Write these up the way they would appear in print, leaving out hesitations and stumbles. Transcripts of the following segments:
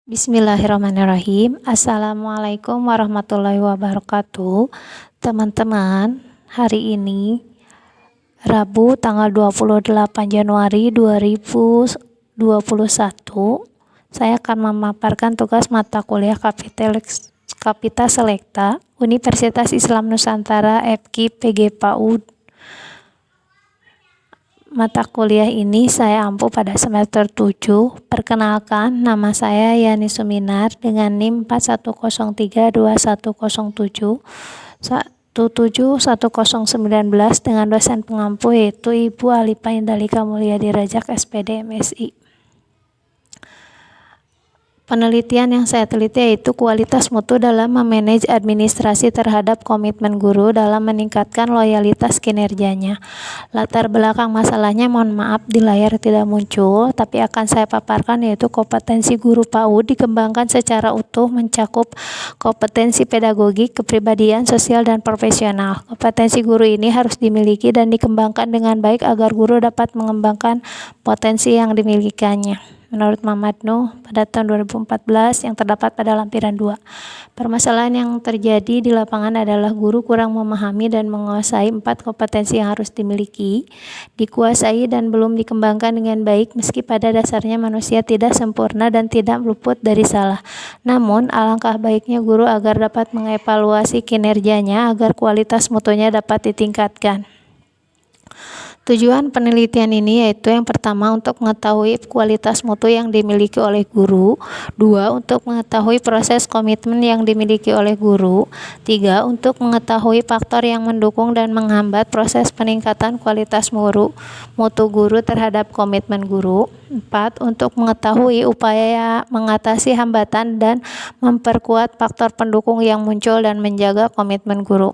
Bismillahirrahmanirrahim. Assalamualaikum warahmatullahi wabarakatuh. Teman-teman, hari ini Rabu tanggal 28 Januari 2021, saya akan memaparkan tugas mata kuliah Kapita Selekta Universitas Islam Nusantara FKIP PGPAU. Mata kuliah ini saya ampu pada semester 7. Perkenalkan, nama saya Yani Suminar dengan NIM 41032107 1711019 dengan dosen pengampu yaitu Ibu Alifa Indalika Mulyadi Rajak SPD MSI. Penelitian yang saya teliti yaitu kualitas mutu dalam memanage administrasi terhadap komitmen guru dalam meningkatkan loyalitas kinerjanya. Latar belakang masalahnya mohon maaf di layar tidak muncul, tapi akan saya paparkan yaitu kompetensi guru PAUD dikembangkan secara utuh mencakup kompetensi pedagogi, kepribadian, sosial, dan profesional. Kompetensi guru ini harus dimiliki dan dikembangkan dengan baik agar guru dapat mengembangkan potensi yang dimilikinya. Menurut Muhammad Nuh pada tahun 2014 yang terdapat pada lampiran 2. Permasalahan yang terjadi di lapangan adalah guru kurang memahami dan menguasai 4 kompetensi yang harus dimiliki, dikuasai dan belum dikembangkan dengan baik meski pada dasarnya manusia tidak sempurna dan tidak luput dari salah. Namun, alangkah baiknya guru agar dapat mengevaluasi kinerjanya agar kualitas mutunya dapat ditingkatkan. Tujuan penelitian ini yaitu yang pertama untuk mengetahui kualitas mutu yang dimiliki oleh guru, 2 untuk mengetahui proses komitmen yang dimiliki oleh guru, 3 untuk mengetahui faktor yang mendukung dan menghambat proses peningkatan kualitas mutu guru terhadap komitmen guru, 4 untuk mengetahui upaya mengatasi hambatan dan memperkuat faktor pendukung yang muncul dan menjaga komitmen guru.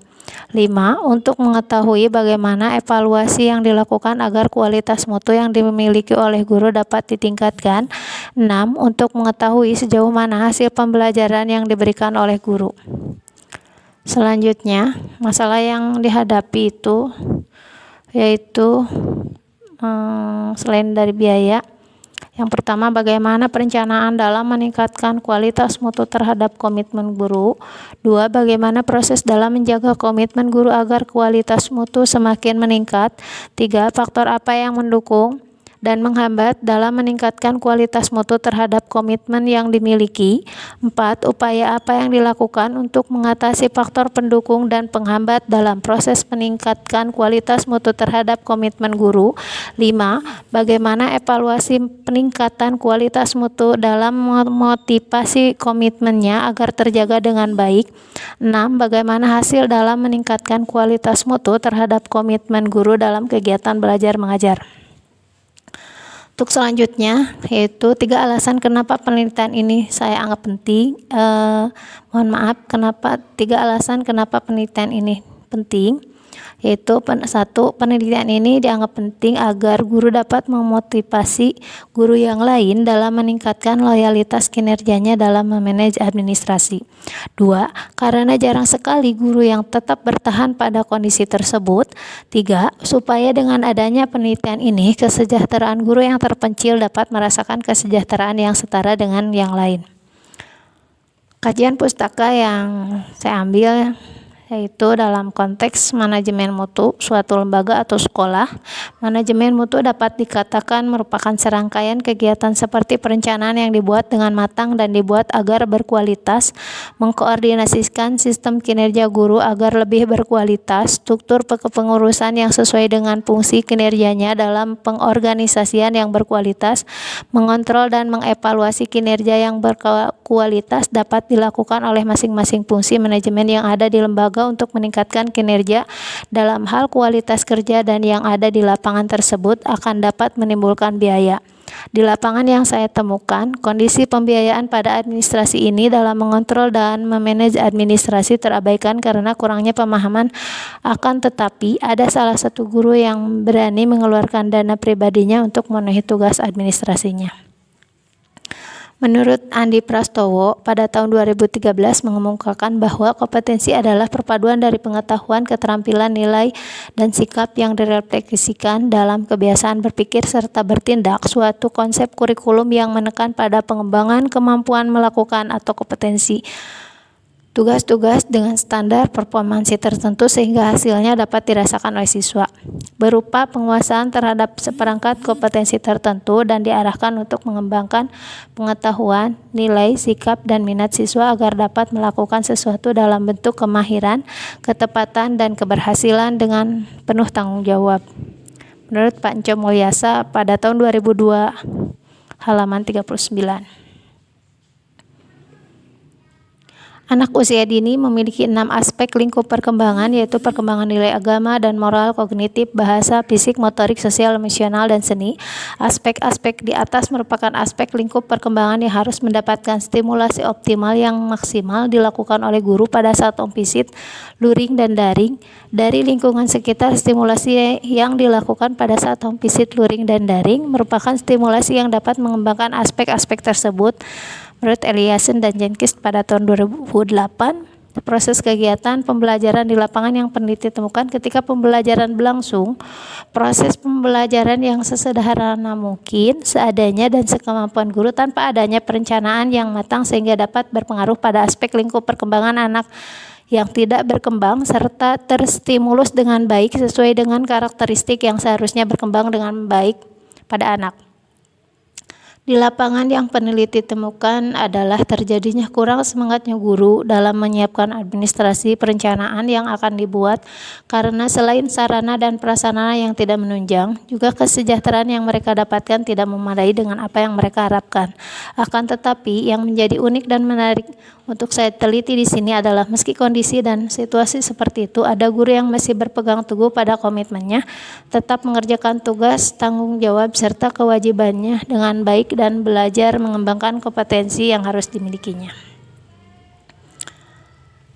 5. Untuk mengetahui bagaimana evaluasi yang dilakukan agar kualitas mutu yang dimiliki oleh guru dapat ditingkatkan. 6. Untuk mengetahui sejauh mana hasil pembelajaran yang diberikan oleh guru. Selanjutnya, masalah yang dihadapi itu yaitu selain dari biaya, yang pertama, bagaimana perencanaan dalam meningkatkan kualitas mutu terhadap komitmen guru. 2. Bagaimana proses dalam menjaga komitmen guru agar kualitas mutu semakin meningkat. 3. Faktor apa yang mendukung dan menghambat dalam meningkatkan kualitas mutu terhadap komitmen yang dimiliki. 4. Upaya apa yang dilakukan untuk mengatasi faktor pendukung dan penghambat dalam proses meningkatkan kualitas mutu terhadap komitmen guru. 5. Bagaimana evaluasi peningkatan kualitas mutu dalam memotivasi komitmennya agar terjaga dengan baik. 6. Bagaimana hasil dalam meningkatkan kualitas mutu terhadap komitmen guru dalam kegiatan belajar mengajar. Untuk selanjutnya yaitu 3 alasan kenapa penelitian ini saya anggap penting. Mohon maaf, 3 alasan kenapa penelitian ini penting. Yaitu 1. Penelitian ini dianggap penting agar guru dapat memotivasi guru yang lain dalam meningkatkan loyalitas kinerjanya dalam memanage administrasi. 2. Karena jarang sekali guru yang tetap bertahan pada kondisi tersebut. 3. Supaya dengan adanya penelitian ini, kesejahteraan guru yang terpencil dapat merasakan kesejahteraan yang setara dengan yang lain. Kajian pustaka yang saya ambil yaitu dalam konteks manajemen mutu suatu lembaga atau sekolah. Manajemen mutu dapat dikatakan merupakan serangkaian kegiatan seperti perencanaan yang dibuat dengan matang dan dibuat agar berkualitas, mengkoordinasikan sistem kinerja guru agar lebih berkualitas, struktur kepengurusan yang sesuai dengan fungsi kinerjanya dalam pengorganisasian yang berkualitas, mengontrol dan mengevaluasi kinerja yang berkualitas dapat dilakukan oleh masing-masing fungsi manajemen yang ada di lembaga untuk meningkatkan kinerja dalam hal kualitas kerja dan yang ada di lapangan tersebut akan dapat menimbulkan biaya. Di lapangan yang saya temukan, kondisi pembiayaan pada administrasi ini dalam mengontrol dan memanage administrasi terabaikan karena kurangnya pemahaman akan tetapi ada salah satu guru yang berani mengeluarkan dana pribadinya untuk memenuhi tugas administrasinya. Menurut Andi Prastowo, pada tahun 2013 mengemukakan bahwa kompetensi adalah perpaduan dari pengetahuan, keterampilan, nilai, dan sikap yang direfleksikan dalam kebiasaan berpikir serta bertindak, suatu konsep kurikulum yang menekan pada pengembangan kemampuan melakukan atau kompetensi tugas-tugas dengan standar performansi tertentu sehingga hasilnya dapat dirasakan oleh siswa, berupa penguasaan terhadap seperangkat kompetensi tertentu dan diarahkan untuk mengembangkan pengetahuan, nilai, sikap, dan minat siswa agar dapat melakukan sesuatu dalam bentuk kemahiran, ketepatan, dan keberhasilan dengan penuh tanggung jawab. Menurut Pak Enco Mulyasa pada tahun 2002, halaman 39. Anak usia dini memiliki 6 aspek lingkup perkembangan, yaitu perkembangan nilai agama dan moral, kognitif, bahasa, fisik, motorik, sosial, emosional, dan seni. Aspek-aspek di atas merupakan aspek lingkup perkembangan yang harus mendapatkan stimulasi optimal yang maksimal dilakukan oleh guru pada saat on-visit, luring, dan daring. Dari lingkungan sekitar, stimulasi yang dilakukan pada saat on-visit, luring, dan daring merupakan stimulasi yang dapat mengembangkan aspek-aspek tersebut. Menurut Eliason dan Jenkins pada tahun 2008, proses kegiatan pembelajaran di lapangan yang peneliti temukan ketika pembelajaran berlangsung, proses pembelajaran yang sesederhana mungkin, seadanya dan sekemampuan guru tanpa adanya perencanaan yang matang sehingga dapat berpengaruh pada aspek lingkup perkembangan anak yang tidak berkembang serta terstimulus dengan baik sesuai dengan karakteristik yang seharusnya berkembang dengan baik pada anak. Di lapangan yang peneliti temukan adalah terjadinya kurang semangatnya guru dalam menyiapkan administrasi perencanaan yang akan dibuat karena selain sarana dan prasarana yang tidak menunjang, juga kesejahteraan yang mereka dapatkan tidak memadai dengan apa yang mereka harapkan. Akan tetapi yang menjadi unik dan menarik untuk saya teliti di sini adalah meski kondisi dan situasi seperti itu, ada guru yang masih berpegang teguh pada komitmennya, tetap mengerjakan tugas, tanggung jawab, serta kewajibannya dengan baik dan belajar mengembangkan kompetensi yang harus dimilikinya.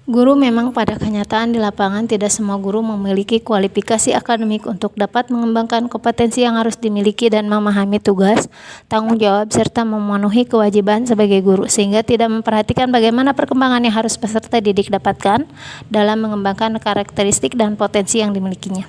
Guru memang pada kenyataan di lapangan tidak semua guru memiliki kualifikasi akademik untuk dapat mengembangkan kompetensi yang harus dimiliki dan memahami tugas, tanggung jawab, serta memenuhi kewajiban sebagai guru, sehingga tidak memperhatikan bagaimana perkembangan yang harus peserta didik dapatkan dalam mengembangkan karakteristik dan potensi yang dimilikinya.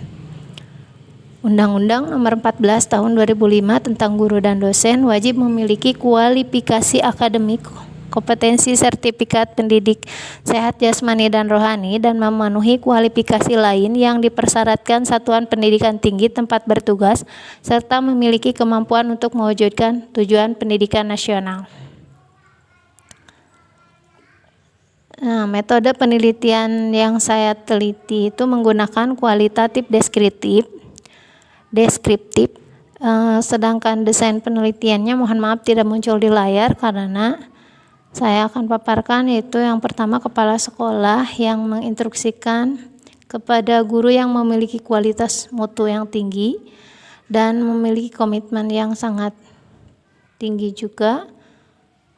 Undang-Undang Nomor 14 Tahun 2005 tentang guru dan dosen wajib memiliki kualifikasi akademik, kompetensi sertifikat pendidik sehat jasmani dan rohani, dan memenuhi kualifikasi lain yang dipersyaratkan satuan pendidikan tinggi tempat bertugas, serta memiliki kemampuan untuk mewujudkan tujuan pendidikan nasional. Nah, metode penelitian yang saya teliti itu menggunakan kualitatif deskriptif, sedangkan desain penelitiannya mohon maaf tidak muncul di layar karena saya akan paparkan, yaitu yang pertama kepala sekolah yang menginstruksikan kepada guru yang memiliki kualitas mutu yang tinggi dan memiliki komitmen yang sangat tinggi juga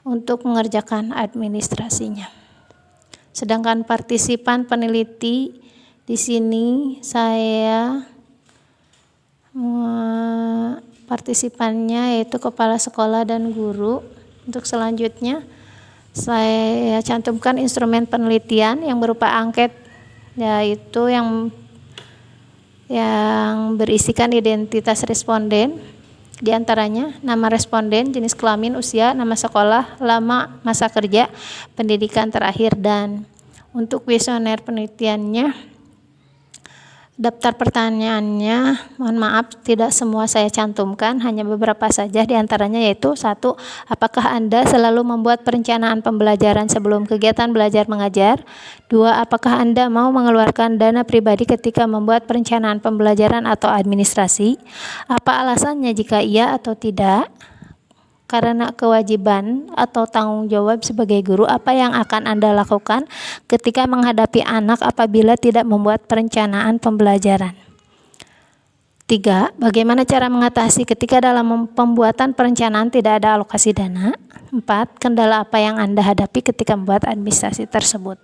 untuk mengerjakan administrasinya. Sedangkan partisipan peneliti di sini saya partisipannya yaitu kepala sekolah dan guru. Untuk selanjutnya saya cantumkan instrumen penelitian yang berupa angket, yaitu yang berisikan identitas responden, diantaranya nama responden, jenis kelamin, usia, nama sekolah, lama masa kerja, pendidikan terakhir. Dan untuk kuesioner penelitiannya, daftar pertanyaannya, mohon maaf tidak semua saya cantumkan, hanya beberapa saja, diantaranya yaitu 1. Apakah Anda selalu membuat perencanaan pembelajaran sebelum kegiatan belajar mengajar? 2. Apakah Anda mau mengeluarkan dana pribadi ketika membuat perencanaan pembelajaran atau administrasi? Apa alasannya jika iya atau tidak? Karena kewajiban atau tanggung jawab sebagai guru, apa yang akan Anda lakukan ketika menghadapi anak apabila tidak membuat perencanaan pembelajaran? 3. Bagaimana cara mengatasi ketika dalam pembuatan perencanaan tidak ada alokasi dana? 4. Kendala apa yang Anda hadapi ketika membuat administrasi tersebut?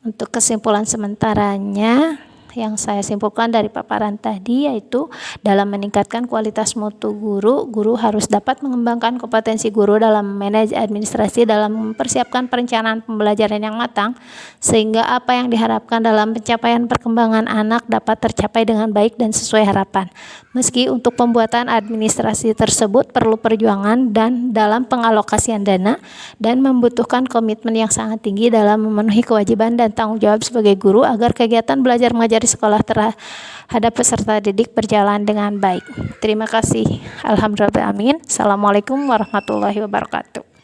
Untuk kesimpulan sementaranya, yang saya simpulkan dari paparan tadi yaitu dalam meningkatkan kualitas mutu guru, guru harus dapat mengembangkan kompetensi guru dalam manaj administrasi dalam mempersiapkan perencanaan pembelajaran yang matang sehingga apa yang diharapkan dalam pencapaian perkembangan anak dapat tercapai dengan baik dan sesuai harapan. Meski untuk pembuatan administrasi tersebut perlu perjuangan dan dalam pengalokasian dana dan membutuhkan komitmen yang sangat tinggi dalam memenuhi kewajiban dan tanggung jawab sebagai guru agar kegiatan belajar mengajar di sekolah terhadap peserta didik berjalan dengan baik. Terima kasih. Alhamdulillah. Amin. Assalamualaikum warahmatullahi wabarakatuh.